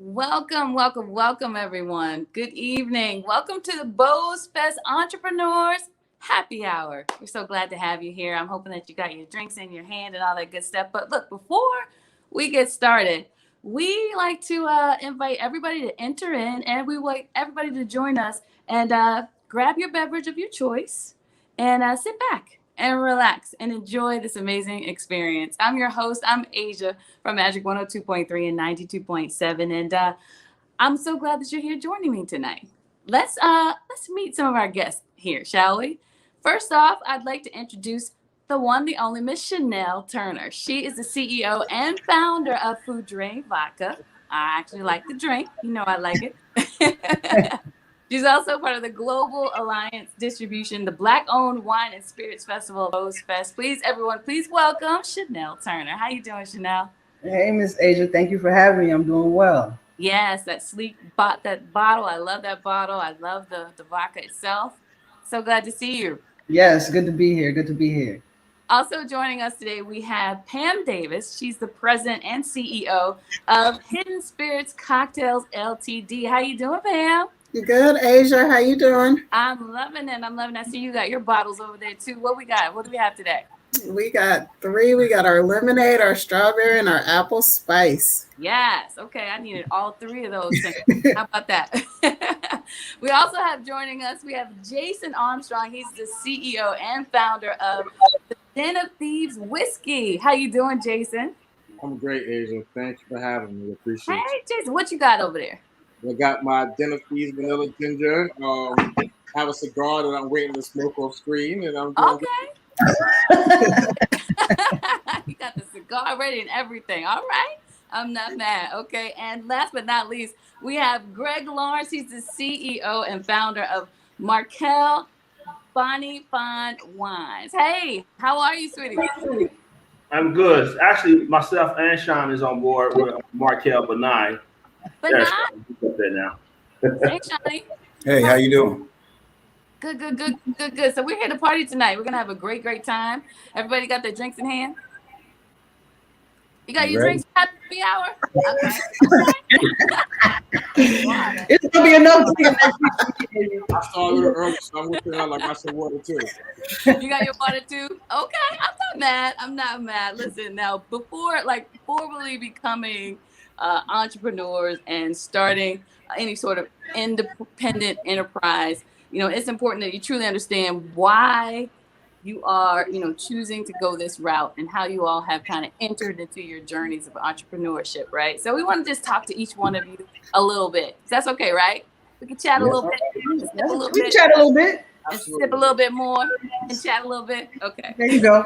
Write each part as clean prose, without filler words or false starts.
Welcome, welcome, welcome, everyone. Good evening. Welcome to the BOWSFest Entrepreneurs Happy Hour. We're so glad to have you here. I'm hoping that you got your drinks in your hand and all that good stuff. But look, before we get started, we like to invite everybody to enter in, and we want everybody to join us and grab your beverage of your choice and sit back and relax and enjoy this amazing experience. I'm your host. I'm Asia from Magic 102.3 and 92.7. And I'm so glad that you're here joining me tonight. Let's meet some of our guests here, shall we? First off, I'd like to introduce the one, the only Miss Chanel Turner. She is the CEO and founder of Food Drink Vodka. I actually like the drink. You know I like it. She's also part of the Global Alliance Distribution, the Black-owned Wine and Spirits Festival, BOWSFest. Please, everyone, please welcome Chanel Turner. How you doing, Chanel? Hey, Miss Asia. Thank you for having me. I'm doing well. Yes, that sleek that bottle. I love that bottle. I love the vodka itself. So glad to see you. Yes, good to be here. Good to be here. Also joining us today, we have Pam Davis. She's the president and CEO of Hidden Spirits Cocktails Ltd. How you doing, Pam? You good, Asia? How you doing? I'm loving it. I'm loving it. I see you got your bottles over there too. What we got? What do we have today? We got 3. We got our lemonade, our strawberry, and our apple spice. Yes. Okay. I needed all 3 of those things. How about that? We also have joining us, we have Jason Armstrong. He's the CEO and founder of the Den of Thieves Whiskey. How you doing, Jason? I'm great, Asia. Thank you for having me. Appreciate it. Hey, Jason, what you got over there? I got my Den of Thieves vanilla ginger. I have a cigar that I'm waiting to smoke off screen, and I'm doing okay. You got the cigar ready and everything. All right. I'm not mad. Okay. And last but not least, we have Greg Lawrence. He's the CEO and founder of Markel Bonnie Fond Wines. Hey, how are you, sweetie? I'm good. Actually, myself and Sean is on board with Markel Benign. Benign? Up there now. Hey, Shawnee. Hey, how you doing? Good. So we're here to party tonight. We're going to have a great time. Everybody got their drinks in hand? You got your drinks happy hour? Okay. It's going to be enough. I started a little early, so I'm looking out like I some water too. You got your water too? Okay. I'm not mad. Listen, now, before formally becoming entrepreneurs and starting any sort of independent enterprise, it's important that you truly understand why you are, choosing to go this route and how you all have kind of entered into your journeys of entrepreneurship, right? So we want to just talk to each one of you a little bit. So that's okay, right? We can chat a little bit, sip a little bit, chat a little bit, and sip a little bit more, and chat a little bit. Okay. There you go.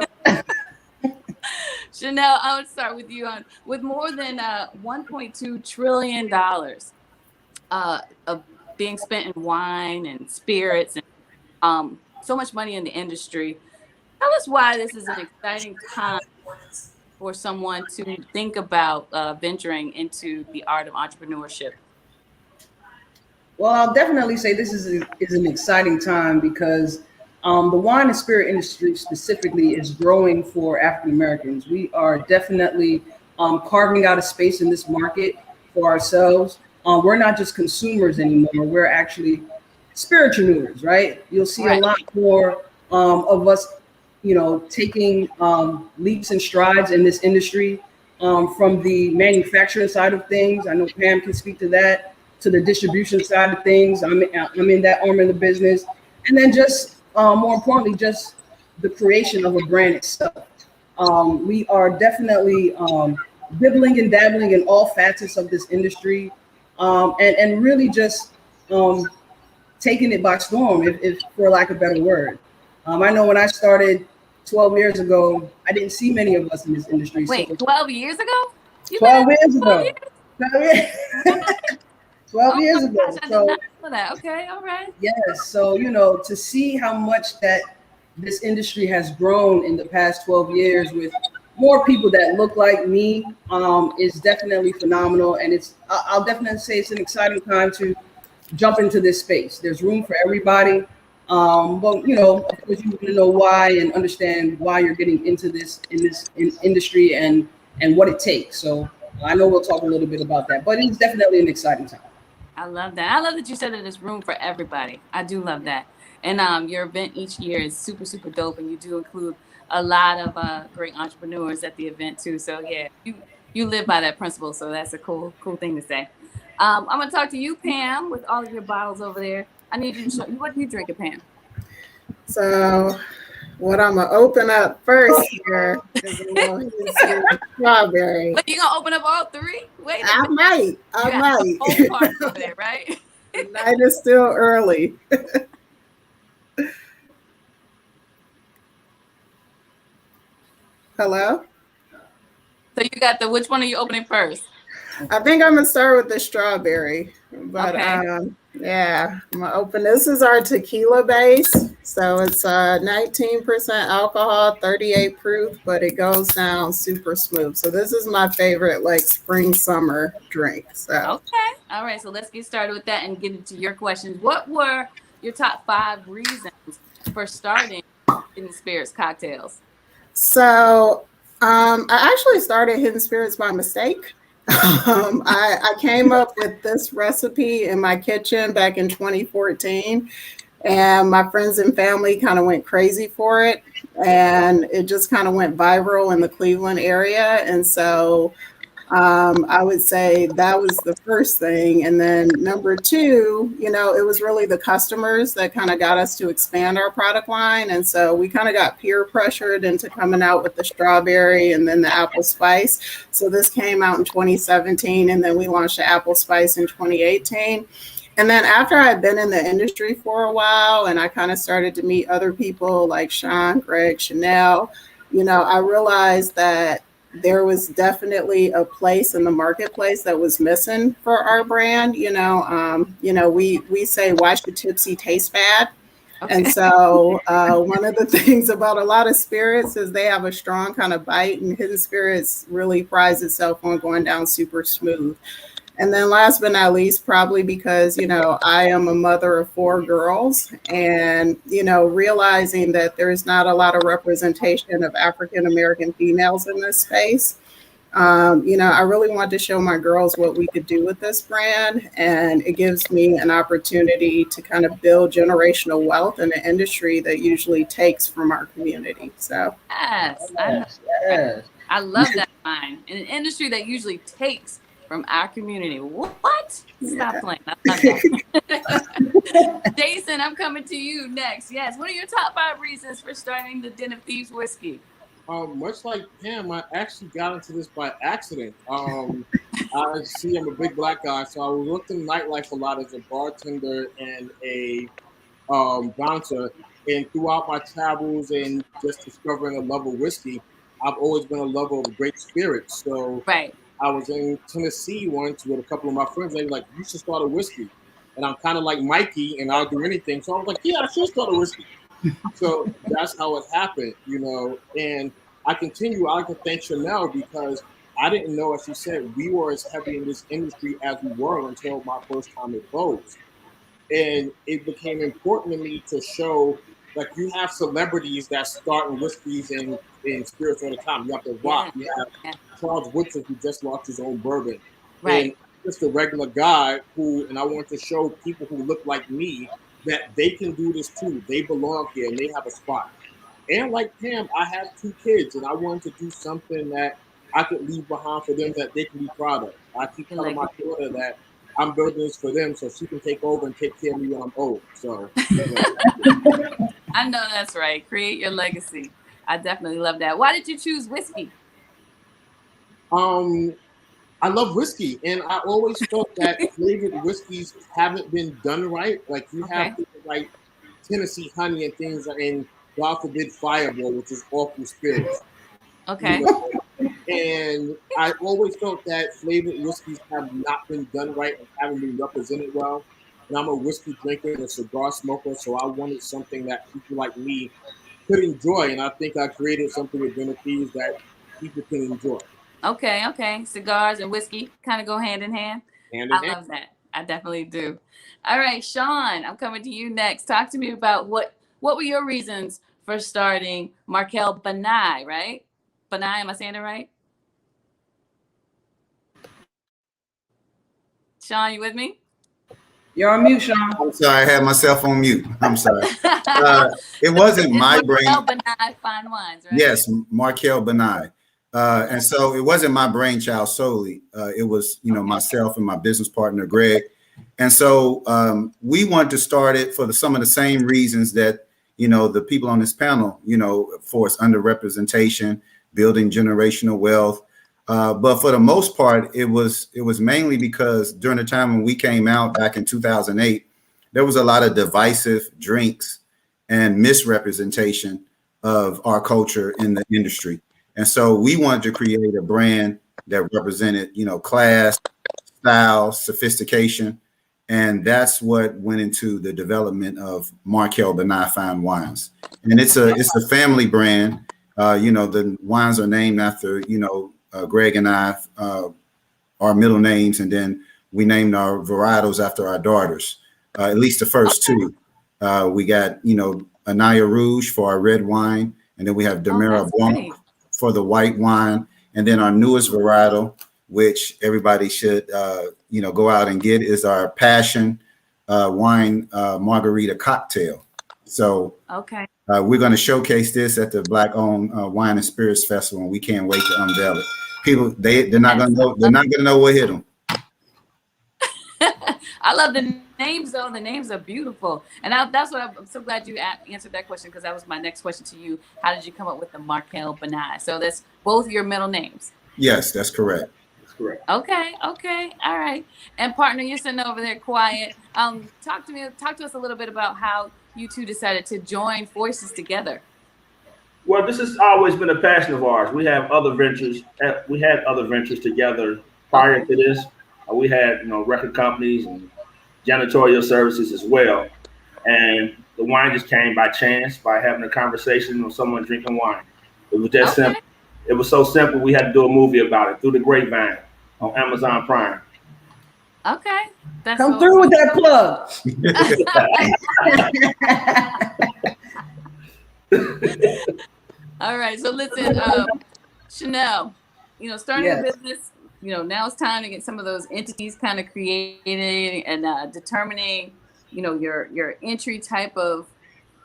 Chanel, I would start with you with more than $1.2 trillion of being spent in wine and spirits and so much money in the industry. Tell us why this is an exciting time for someone to think about venturing into the art of entrepreneurship. Well, I'll definitely say this is an exciting time because the wine and spirit industry specifically is growing for African Americans. We are definitely carving out a space in this market for ourselves. We're not just consumers anymore. We're actually spiritualers, right? You'll see a lot more of us, taking leaps and strides in this industry from the manufacturing side of things. I know Pam can speak to that, to the distribution side of things. I'm in that arm of the business. And then just more importantly, just the creation of a brand itself. We are definitely dibbling and dabbling in all facets of this industry and really just taking it by storm, if for lack of a better word. I know when I started 12 years ago, I didn't see many of us in this industry. Wait, 12 years ago? 12 years ago. 12 years ago. Gosh, I did not know that. Okay, all right. Yes, so to see how much that this industry has grown in the past 12 years with more people that look like me is definitely phenomenal. And I'll definitely say it's an exciting time to jump into this space. There's room for everybody. But of course you want to know why and understand why you're getting into this industry and what it takes. So I know we'll talk a little bit about that, but it's definitely an exciting time. I love that. I love that you said that there's room for everybody. I do love that. And your event each year is super, super dope. And you do include a lot of great entrepreneurs at the event too. So yeah, you live by that principle. So that's a cool thing to say. I'm gonna talk to you, Pam, with all of your bottles over there. I need you to show me what you drinking, Pam. So what I'm gonna open up first here is a little strawberry. But you gonna open up all three? Wait a I minute. might. You got the whole part over there, right? The night is still early. Hello? So you got which one are you opening first? I think I'm gonna start with the strawberry, but Okay. yeah, I'm gonna open. This is our tequila base, so it's 19% alcohol, 38 proof, but it goes down super smooth. So this is my favorite, like spring summer drink. So Okay. All right. So let's get started with that and get into your questions. What were your top 5 reasons for starting Hidden Spirits cocktails? So I actually started Hidden Spirits by mistake. I came up with this recipe in my kitchen back in 2014, and my friends and family kind of went crazy for it, and it just kind of went viral in the Cleveland area. And so I would say that was the first thing. And then number 2, it was really the customers that kind of got us to expand our product line. And so we kind of got peer pressured into coming out with the strawberry and then the apple spice. So this came out in 2017, and then we launched the apple spice in 2018. And then after I'd been in the industry for a while and I kind of started to meet other people like Sean, Greg, Chanel, I realized that there was definitely a place in the marketplace that was missing for our brand. We say, why should Tipsy taste bad? Okay. And so one of the things about a lot of spirits is they have a strong kind of bite, and Hidden Spirits really prides itself on going down super smooth. And then last but not least, probably because, I am a mother of 4 girls, and, realizing that there's not a lot of representation of African-American females in this space. I really want to show my girls what we could do with this brand, and it gives me an opportunity to kind of build generational wealth in an industry that usually takes from our community. So yes. I love that line. In an industry that usually takes from our community. What? Stop playing. I love that. Jason, I'm coming to you next. Yes. What are your top 5 reasons for starting the Den of Thieves whiskey? Much like Pam, I actually got into this by accident. I'm a big black guy, so I worked in nightlife a lot as a bartender and a bouncer. And throughout my travels and just discovering a love of whiskey, I've always been a lover of great spirits. So right. I was in Tennessee once with a couple of my friends. They were like, you should start a whiskey. And I'm kind of like Mikey, and I'll do anything. So I was like, yeah, I should start a whiskey. So that's how it happened, And I continue. I like to thank Chanel because I didn't know, as she said, we were as heavy in this industry as we were until my first time at BOWS. And it became important to me to show, like, you have celebrities that start in whiskeys and spirits all the time. You have The Rock. You have Charles Woodson, who just launched his own bourbon. Right. And just a regular guy and I want to show people who look like me that they can do this too. They belong here and they have a spot. And like Pam, I have 2 kids, and I wanted to do something that I could leave behind for them that they can be proud of. I keep telling my daughter that I'm building this for them so she can take over and take care of me when I'm old. So I know that's right. Create your legacy. I definitely love that. Why did you choose whiskey? I love whiskey, and I always felt that flavored whiskeys haven't been done right. Like you have to like Tennessee honey and things, and God forbid Fireball, which is awful spirits. Okay. And I always felt that flavored whiskeys have not been done right and haven't been represented well. And I'm a whiskey drinker and a cigar smoker, so I wanted something that people like me could enjoy. And I think I created something with Den of Thieves that people can enjoy. Okay. Cigars and whiskey kind of go hand in hand. I love that. I definitely do. All right, Sean, I'm coming to you next. Talk to me about what were your reasons for starting Markel Banai, right? Banai, am I saying it right? Sean, you with me? You're on mute, Sean. I'm sorry, I had myself on mute. I'm sorry. It wasn't my brain. Markel Benai Fine Wines, right? Yes, Markel Benai. And so it wasn't my brainchild solely. It was, myself and my business partner, Greg. And so we wanted to start it for some of the same reasons that, the people on this panel, for its underrepresentation, building generational wealth. But for the most part, it was mainly because during the time when we came out back in 2008, there was a lot of divisive drinks and misrepresentation of our culture in the industry. And so we wanted to create a brand that represented, class, style, sophistication. And that's what went into the development of Markel Benai Fine Wines. And it's a family brand. The wines are named after, Greg and I, our middle names, and then we named our varietals after our daughters, at least the first two. We got, Anaya Rouge for our red wine, and then we have Demerara Blanc for the white wine, and then our newest varietal, which everybody should, go out and get, is our passion wine margarita cocktail. So we're going to showcase this at the Black-owned Wine and Spirits Festival, and we can't wait to unveil it. People, they're not going to know. They're not going to know what hit them. I love the names, though. The names are beautiful, and that's what I'm so glad you answered that question, because that was my next question to you. How did you come up with the Markel Benai? So that's both your middle names. Yes, that's correct. Correct. Okay. All right. And partner, you're sitting over there quiet. Talk to us a little bit about how you two decided to join forces together. Well, this has always been a passion of ours. We have other ventures. We had other ventures together prior to this. We had, record companies and janitorial services as well. And the wine just came by chance, by having a conversation with someone drinking wine. It was that simple. It was so simple, we had to do a movie about it, Through the Grapevine, on Amazon Prime. Okay. Come through with that plug. All right. So listen, Chanel, starting a business, now it's time to get some of those entities kind of created, and determining, your entry type of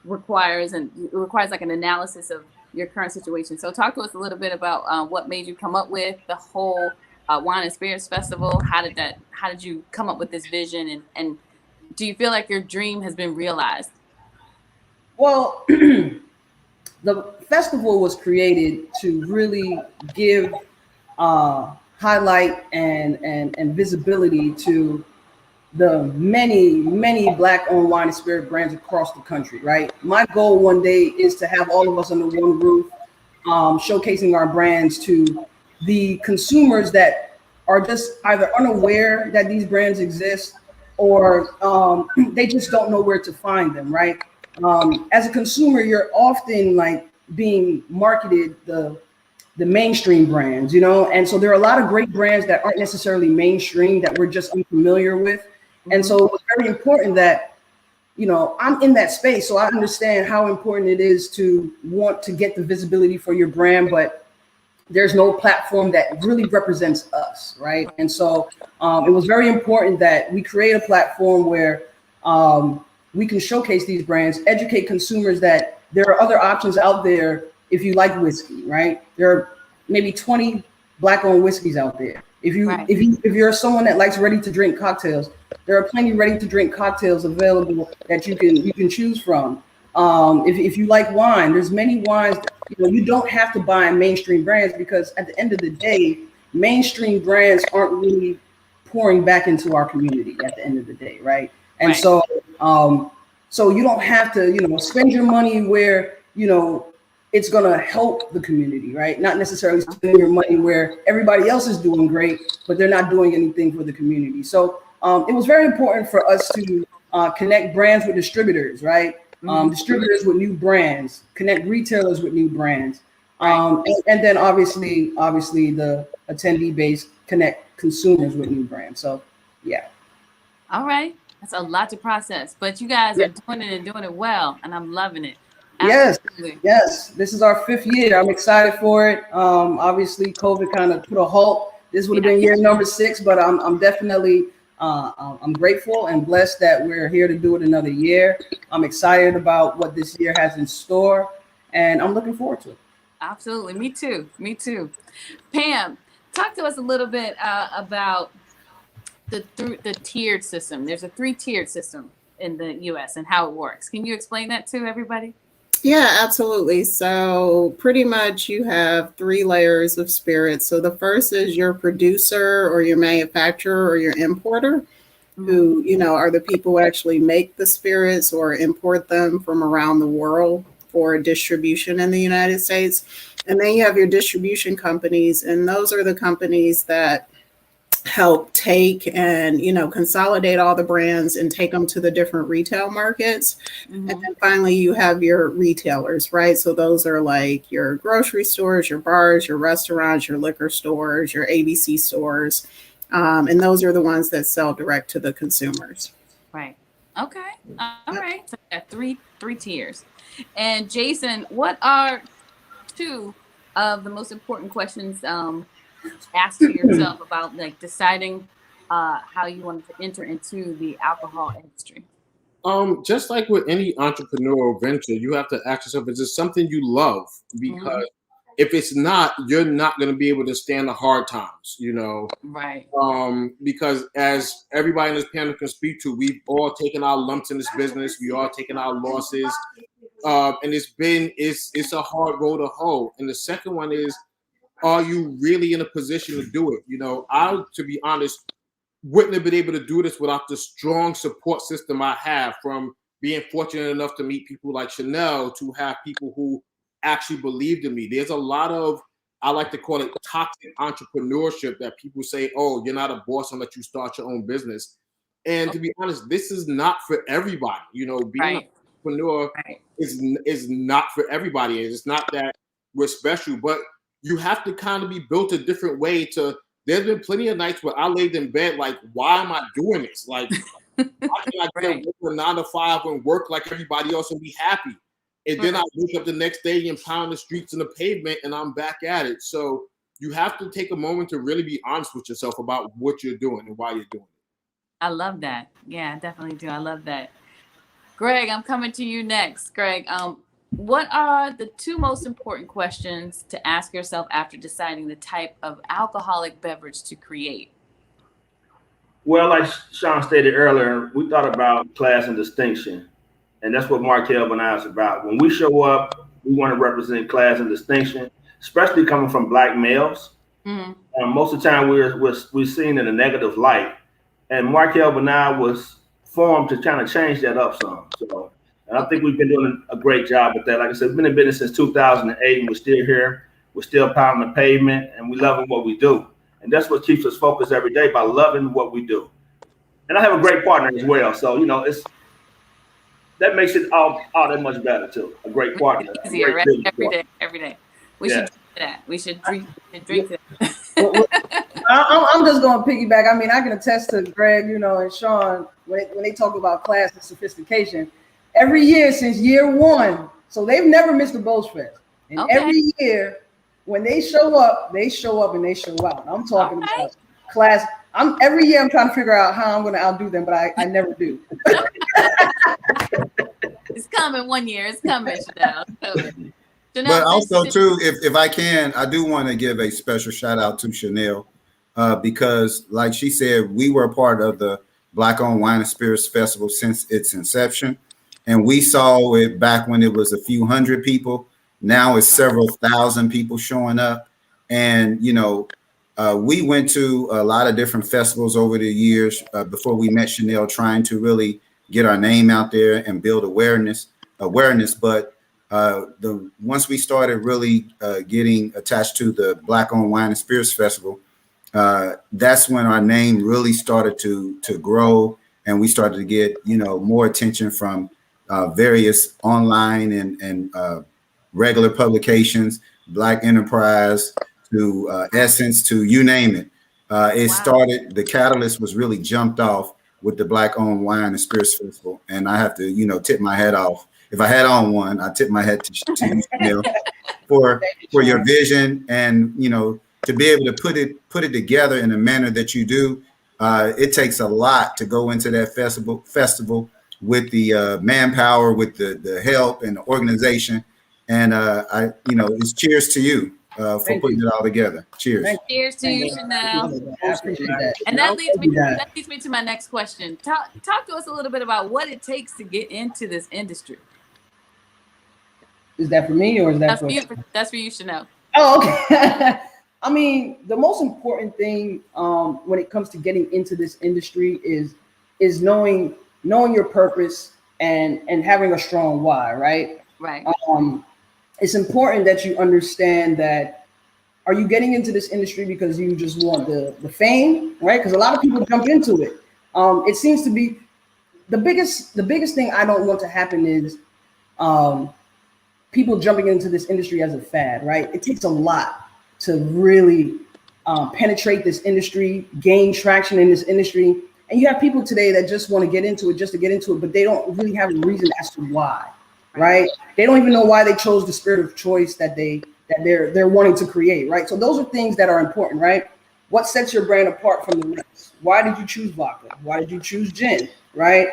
requires like an analysis of your current situation. So talk to us a little bit about what made you come up with the whole Wine and Spirits Festival. How did you come up with this vision, and do you feel like your dream has been realized? Well, the festival was created to really give highlight and visibility to the many Black-owned wine and spirit brands across the country, right? My goal one day is to have all of us under one roof, showcasing our brands to the consumers that are just either unaware that these brands exist, or they just don't know where to find them, right? As a consumer, you're often like being marketed the mainstream brands, and so there are a lot of great brands that aren't necessarily mainstream that we're just unfamiliar with. And so it was very important that, I'm in that space, so I understand how important it is to want to get the visibility for your brand, but there's no platform that really represents us, right? And so it was very important that we create a platform where we can showcase these brands, educate consumers that there are other options out there if you like whiskey, right? There are maybe 20 Black-owned whiskeys out there. If you're someone that likes ready-to-drink cocktails, there are plenty ready-to-drink cocktails available that you can choose from. If you like wine, there's many wines. You don't have to buy mainstream brands, because at the end of the day, mainstream brands aren't really pouring back into our community at the end of the day, right? And so you don't have to, spend your money where, it's going to help the community, right? Not necessarily spend your money where everybody else is doing great, but they're not doing anything for the community. So it was very important for us to connect brands with distributors, right? Distributors with new brands, connect retailers with new brands. And then obviously the attendee base connect consumers with new brands. So, yeah. All right. That's a lot to process, but you guys are doing it and doing it well, and I'm loving it. Absolutely. Yes. This is our 5th year. I'm excited for it. Obviously, COVID kind of put a halt. This would have been year number 6, but I'm definitely I'm grateful and blessed that we're here to do it another year. I'm excited about what this year has in store, and I'm looking forward to it. Absolutely. Me too. Me too. Pam, talk to us a little bit about the tiered system. There's a 3-tiered system in the US and how it works. Can you explain that to everybody? Yeah, absolutely. So pretty much you have 3 layers of spirits. So the first is your producer or your manufacturer or your importer, who, are the people who actually make the spirits or import them from around the world for distribution in the United States. And then you have your distribution companies, and those are the companies that help take and consolidate all the brands and take them to the different retail markets. And then finally you have your retailers, right? So those are like your grocery stores, your bars, your restaurants, your liquor stores, your ABC stores, and those are the ones that sell direct to the consumers. Right. Okay. All right. So we got three tiers. And Jason, what are 2 of the most important questions ask to yourself about like deciding how you want to enter into the alcohol industry? Just like with any entrepreneurial venture, you have to ask yourself, is it something you love? Because if it's not, you're not going to be able to stand the hard times, Right. Because as everybody in this panel can speak to, we've all taken our lumps in this business. We all taken our losses. And it's a hard road to hoe. And the second one is, are you really in a position to do it? I, to be honest, wouldn't have been able to do this without the strong support system I have, from being fortunate enough to meet people like Chanel, to have people who actually believed in me. There's a lot of, I like to call it toxic entrepreneurship, that people say, oh, you're not a boss unless you start your own business. And to be honest, this is not for everybody. Being an entrepreneur is not for everybody. It's not that we're special, but you have to kind of be built a different way. There's been plenty of nights where I laid in bed like, why am I doing this? Like, why can't I get a 9 to 5 and work like everybody else and be happy? And then I wake up the next day and pound the streets and the pavement and I'm back at it. So you have to take a moment to really be honest with yourself about what you're doing and why you're doing it. I love that. Yeah, I definitely do. I love that. Greg, I'm coming to you next. Greg, what are the 2 most important questions to ask yourself after deciding the type of alcoholic beverage to create? Well, like Sean stated earlier, we thought about class and distinction, and that's what Markel and I is about. When we show up, we want to represent class and distinction, especially coming from Black males. Most of the time, we're seen in a negative light, and Markel and I was formed to kind of change that up some. So. And I think we've been doing a great job with that. Like I said, we've been in business since 2008, and we're still here. We're still pounding the pavement, and we loving what we do. And that's what keeps us focused every day, by loving what we do. And I have a great partner as well. So, that makes it all that much better, too. A great partner. Easier, right? Every day. We should do that. We should drink that. I'm just going to piggyback. I mean, I can attest to Greg, and Sean, when they talk about class and sophistication, every year since year 1. So they've never missed a BOWSFest. And every year when they show up and they show out. I'm talking about class. Every year I'm trying to figure out how I'm going to outdo them, but I never do. It's coming one year. It's coming, Chanel. But also too, if I can, I do want to give a special shout out to Chanel, because like she said, we were a part of the Black-owned Wine and Spirits Festival since its inception. And we saw it back when it was a few hundred people. Now it's several thousand people showing up. And, we went to a lot of different festivals over the years before we met Chanel, trying to really get our name out there and build awareness. But once we started really getting attached to the Black-owned Wine and Spirits Festival, that's when our name really started to grow. And we started to get, more attention from various online and regular publications, Black Enterprise to Essence to you name it. Started, the catalyst was really jumped off with the Black-owned Wine and Spirits Festival. And I have to, tip my head off. If I had on one, I tip my head to you, Chanel, for your vision and, to be able to put it together in a manner that you do. It takes a lot to go into that festival with the manpower, with the help and the organization. And it's cheers to you for putting it all together. Cheers. Cheers to you, Chanel. I appreciate that. And that leads me to my next question. Talk to us a little bit about what it takes to get into this industry. Is that for me or is that that's for you, Chanel? Oh, okay. I mean, the most important thing when it comes to getting into this industry is knowing your purpose and having a strong why, right? Right. It's important that you understand that, are you getting into this industry because you just want the fame, right? Because a lot of people jump into it. It seems to be the biggest thing I don't want to happen is people jumping into this industry as a fad, right? It takes a lot to really penetrate this industry, gain traction in this industry. And you have people today that just want to get into it just to get into it, but they don't really have a reason as to why, right? They don't even know why they chose the spirit of choice that they're wanting to create, right? So those are things that are important, right? What sets your brand apart from the rest? Why did you choose vodka? Why did you choose gin, right?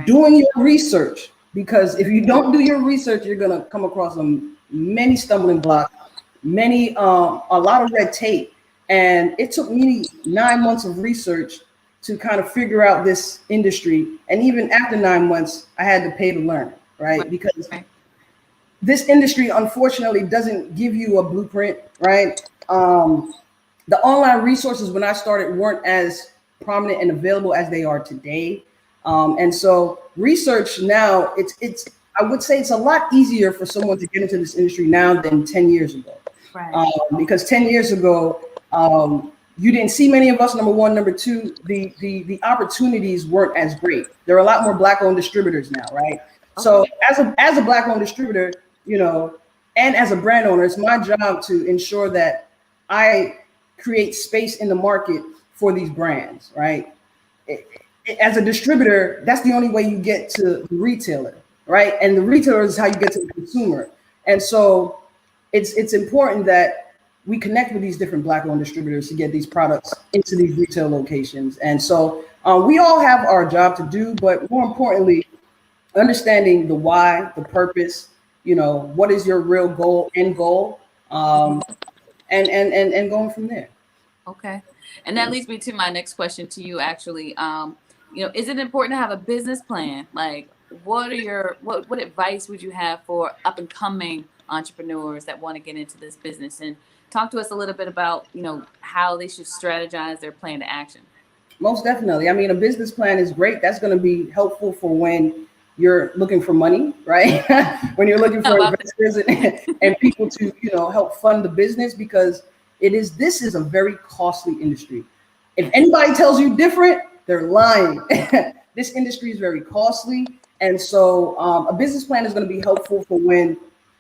Doing your research, because if you don't do your research, you're gonna come across many stumbling blocks, a lot of red tape. And it took me 9 months of research to kind of figure out this industry. And even after 9 months, I had to pay to learn, right? Because this industry, unfortunately, doesn't give you a blueprint, right? The online resources when I started weren't as prominent and available as they are today. And so research now, I would say it's a lot easier for someone to get into this industry now than 10 years ago. Right. Because 10 years ago, you didn't see many of us, number one. Number two, the opportunities weren't as great. There are a lot more Black-owned distributors now, right? Okay. So as a Black-owned distributor, and as a brand owner, it's my job to ensure that I create space in the market for these brands, right? As a distributor, that's the only way you get to the retailer, right? And the retailer is how you get to the consumer. And so it's important that we connect with these different Black-owned distributors to get these products into these retail locations. And so we all have our job to do, but more importantly, understanding the why, the purpose, what is your real end goal, and going from there. Okay. And that leads me to my next question to you, actually. Is it important to have a business plan? Like, what advice would you have for up and coming entrepreneurs that want to get into this business? And talk to us a little bit about, how they should strategize their plan to action. Most definitely. I mean, a business plan is great. That's going to be helpful for when you're looking for money, right? When you're looking for investors and people to, help fund the business, because this is a very costly industry. If anybody tells you different, they're lying. This industry is very costly. And so a business plan is going to be helpful for when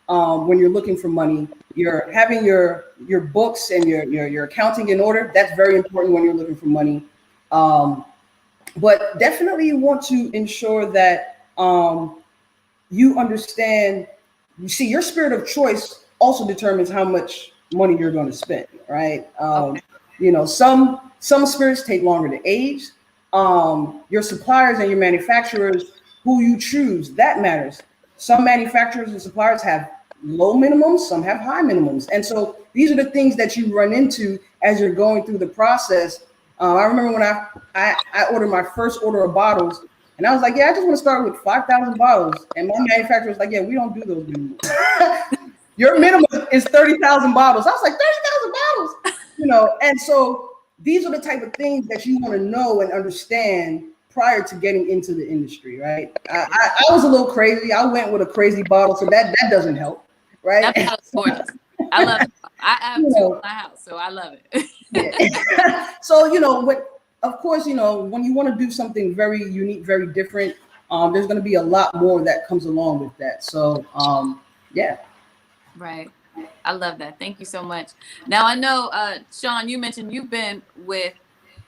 you're looking for money. You're having your books and your accounting in order. That's very important when you're looking for money. But definitely you want to ensure that you understand, your spirit of choice also determines how much money you're going to spend, right? Some spirits take longer to age. Your suppliers and your manufacturers, who you choose, that matters. Some manufacturers and suppliers have low minimums, some have high minimums. And so these are the things that you run into as you're going through the process. I remember when I ordered my first order of bottles, and I was like, yeah, I just want to start with 5,000 bottles. And my manufacturer was like, yeah, we don't do those minimums. Your minimum is 30,000 bottles. I was like, 30,000 bottles, And so these are the type of things that you want to know and understand prior to getting into the industry, right? I was a little crazy. I went with a crazy bottle, so that doesn't help, right? That bottle's gorgeous. I love it. I have two in my house, so I love it. Yeah. So, of course, when you want to do something very unique, very different, there's going to be a lot more that comes along with that. So, yeah. Right. I love that. Thank you so much. Now, I know, Sean, you mentioned you've been with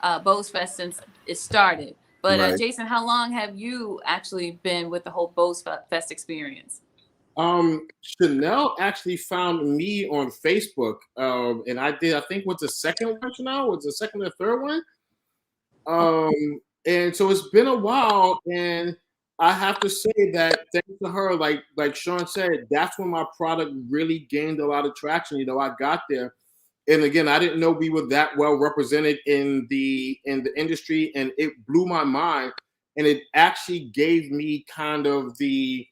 BOWSFest since it started. But right. Jason, how long have you actually been with the whole BOWSFest experience? Chanel actually found me on Facebook, and I think what's the second one, Chanel? Was the second or third one? And so it's been a while, and I have to say that thanks to her, like Sean said, that's when my product really gained a lot of traction. You know, I got there, and again, I didn't know we were that well represented in the industry, and it blew my mind. And it actually gave me kind of the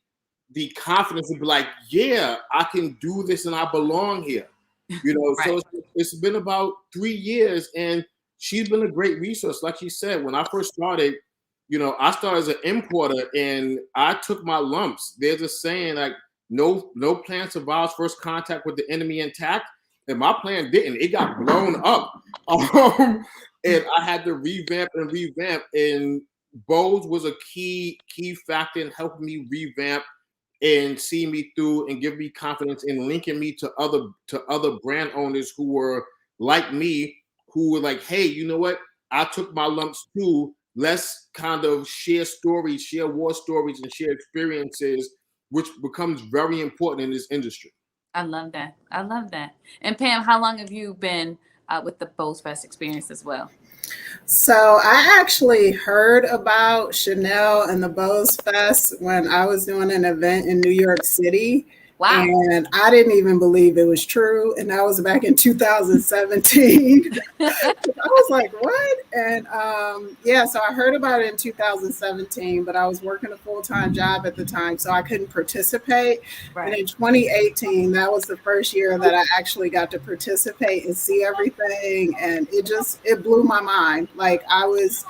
confidence to be like, yeah, I can do this, and I belong here. You know, Right. so it's been about 3 years, and she's been a great resource. Like she said, when I first started, you know, I started as an importer, and I took my lumps. There's a saying like, no plan survives first contact with the enemy intact. And my plan didn't. It got blown up. And I had to revamp. And Bose was a key factor in helping me revamp and see me through and give me confidence in linking me to other brand owners who were like me, who were like, hey, you know what? I took my lumps too. Let's kind of share stories, share war stories, and share experiences, which becomes very important in this industry. I love that. I love that. And Pam, how long have you been with the BOWSFest experience as well? So I actually heard about Chanel and the BOWSFest when I was doing an event in New York City. Wow. And I didn't even believe it was true. And that was back in 2017. I was like, what? And yeah, so I heard about it in 2017, but I was working a full-time job at the time, so I couldn't participate. Right. And in 2018, that was the first year that I actually got to participate and see everything. And it blew my mind. Like, I was,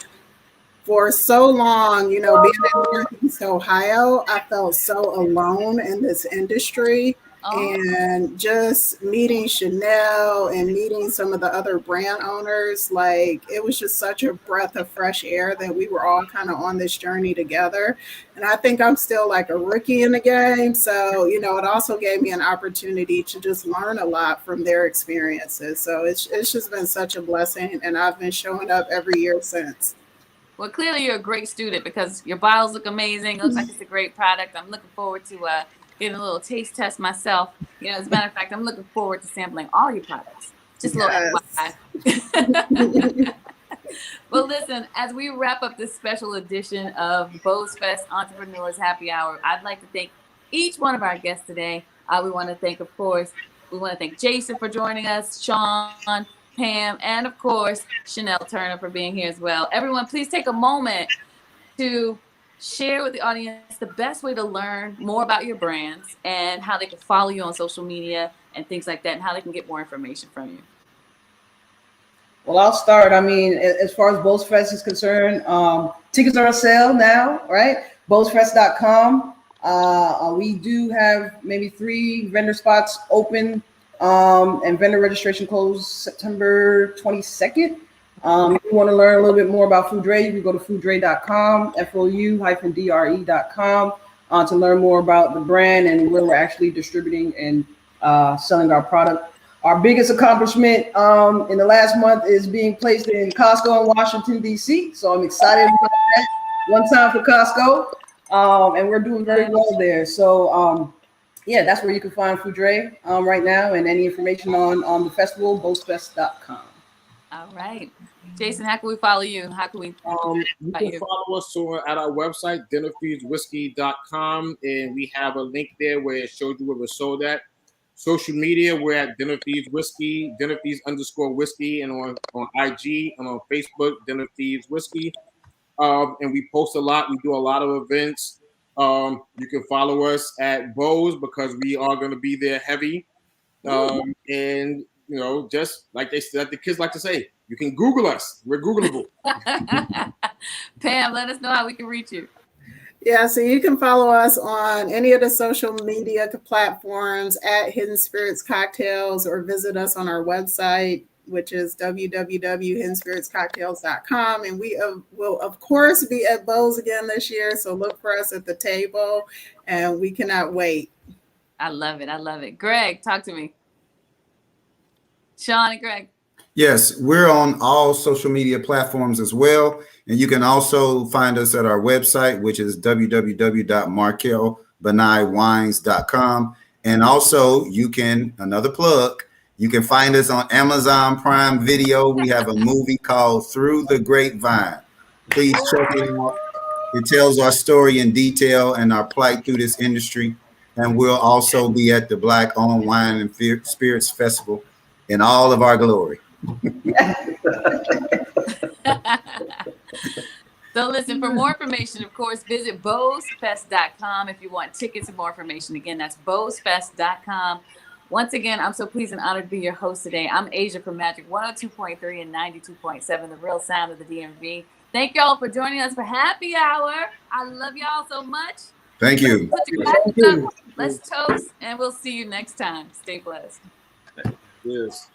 for so long, you know, being in Northeast Ohio, I felt so alone in this industry. Oh. And just meeting Chanel and meeting some of the other brand owners, like, it was just such a breath of fresh air that we were all kind of on this journey together. And I think I'm still like a rookie in the game. So, you know, it also gave me an opportunity to just learn a lot from their experiences. So it's just been such a blessing. And I've been showing up every year since. Well, clearly you're a great student because your bottles look amazing. It looks like it's a great product. I'm looking forward to getting a little taste test myself. You know, as a matter of fact, I'm looking forward to sampling all your products. Just a little FYI. Well, listen, as we wrap up this special edition of BOWSFest Entrepreneurs Happy Hour, I'd like to thank each one of our guests today. We want to thank Jason for joining us, Sean, Pam, and of course, Chanel Turner for being here as well. Everyone, please take a moment to share with the audience the best way to learn more about your brands and how they can follow you on social media and things like that, and how they can get more information from you. Well, I'll start. I mean, as far as BOWSFest is concerned, tickets are on sale now, right? BOWSFest.com. We do have maybe 3 vendor spots open. And vendor registration closed September 22nd. If you want to learn a little bit more about Foodray, you can go to foodray.com, FOU-DRE.com, to learn more about the brand and where we're actually distributing and selling our product. Our biggest accomplishment in the last month is being placed in Costco in Washington, D.C. So I'm excited about that. One time for Costco. And we're doing very well there. So, yeah, that's where you can find Foodray right now, and any information on the festival, BOWSFest.com. All right. Jason, how can we follow you? How can we you can follow us at our website, dinnerfeedswhiskey.com, and we have a link there where it shows you where we're sold at. Social media, we're at Dinner Thieves Whiskey, Dinner Thieves _whiskey, and on IG and on Facebook, Dinner Thieves Whiskey. And we post a lot. We do a lot of events. You can follow us at Bose because we are going to be there heavy. And, you know, just like they said, the kids like to say, you can Google us. We're Googleable. Pam, let us know how we can reach you. Yeah, so you can follow us on any of the social media platforms at Hidden Spirits Cocktails, or visit us on our website, which is www.hiddenspiritscocktails.com. And we will, of course, be at Bose again this year. So look for us at the table, and we cannot wait. I love it. I love it. Greg, talk to me. Sean and Greg. Yes, we're on all social media platforms as well. And you can also find us at our website, which is www.markelbenaiwines.com. And also you can, another plug, You can find us on Amazon Prime Video. We have a movie called Through the Grapevine. Please check it out. It tells our story in detail and our plight through this industry. And we'll also be at the Black Owned Wine and Spirits Festival in all of our glory. So listen, for more information, of course, visit BOWSFest.com if you want tickets and more information. Again, that's BOWSFest.com. Once again, I'm so pleased and honored to be your host today. I'm Asia from Magic 102.3 and 92.7, the real sound of the DMV. Thank y'all for joining us for Happy Hour. I love y'all so much. Thank you. Put your glasses up. Let's toast, and we'll see you next time. Stay blessed. Yes.